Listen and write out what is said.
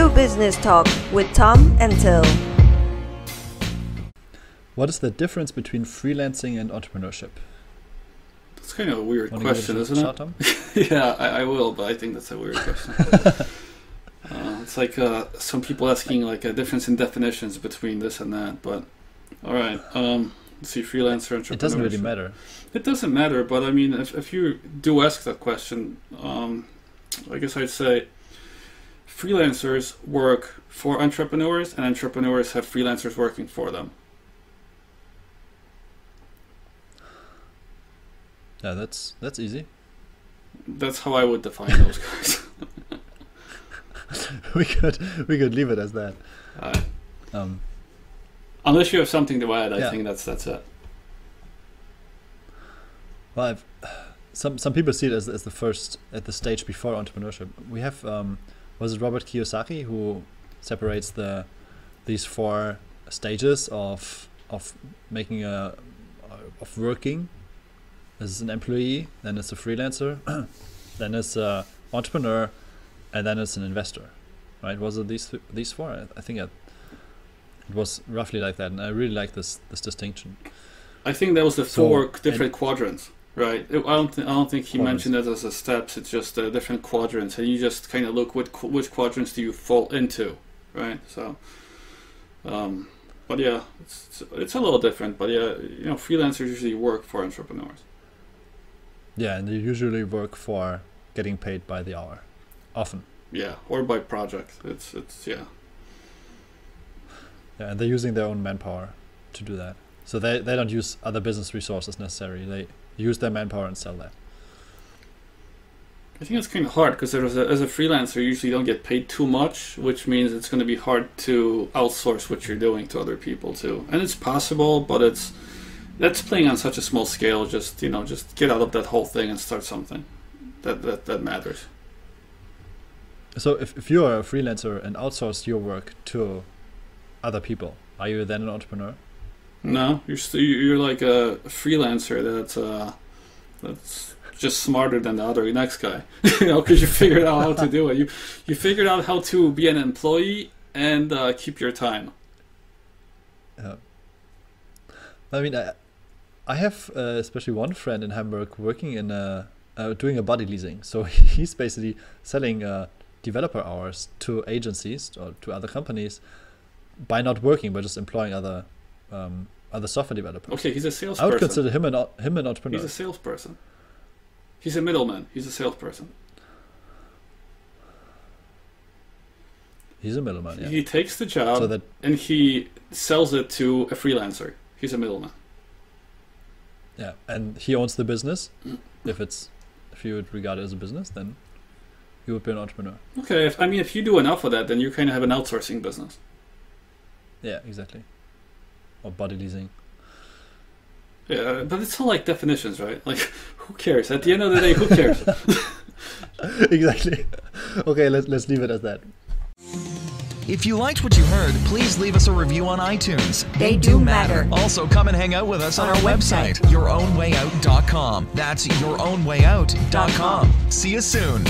True Business Talk with Tom and Till. What is the difference between freelancing and entrepreneurship? That's kind of a weird question, isn't shot, it? Tom? Yeah, I will, but I think that's a weird question. It's like some people asking like a difference in definitions between this and that, but all right. Let's see, freelancer, entrepreneurship. It doesn't really matter. It doesn't matter, but I mean, if you do ask that question, I guess I'd say freelancers work for entrepreneurs, and entrepreneurs have freelancers working for them. Yeah, that's easy. That's how I would define those guys. we could leave it as that. Unless you have something to add, I Yeah. think that's it. Well, some people see it as the first at the stage before entrepreneurship. We have was it Robert Kiyosaki who separates these four stages of making of working as an employee, then it's a freelancer, then it's an entrepreneur, and then it's an investor, right? Was it these four? I think it was roughly like that, and I really like this distinction. I think that was the four different quadrants, right? I don't think he mentioned it as a steps. It's just different quadrants, and you just kind of look which quadrants do you fall into, right? So, but yeah, it's a little different. But yeah, freelancers usually work for entrepreneurs. Yeah, and they usually work for getting paid by the hour, often. Yeah, or by project. It's yeah. Yeah, and they're using their own manpower to do that. So they don't use other business resources necessarily. They use their manpower and sell that. I think it's kind of hard because as a freelancer, you usually don't get paid too much, which means it's going to be hard to outsource what you're doing to other people too. And it's possible, but that's playing on such a small scale. Just get out of that whole thing and start something that matters. So if you are a freelancer and outsource your work to other people, are you then an entrepreneur? No, you're like a freelancer that's just smarter than the other next guy, because you figured out how to do it. You figured out how to be an employee and keep your time. Yeah. I mean, I have especially one friend in Hamburg working in doing a body leasing. So he's basically selling developer hours to agencies or to other companies by not working, but just employing other software developers. Okay, he's a salesperson. I would consider him an entrepreneur. He's a salesperson. He's a middleman. He's a salesperson. He's a middleman, yeah. He takes the job and he sells it to a freelancer. He's a middleman. Yeah, and he owns the business. If you would regard it as a business, then you would be an entrepreneur. Okay, if you do enough of that, then you kind of have an outsourcing business. Yeah, exactly. Or body leasing. Yeah, but it's all like definitions, right? Like, who cares? At the end of the day, who cares? Exactly. Okay, let's leave it as that. If you liked what you heard, please leave us a review on iTunes. They do matter. Also, come and hang out with us on our website, yourownwayout.com. That's yourownwayout.com. See you soon.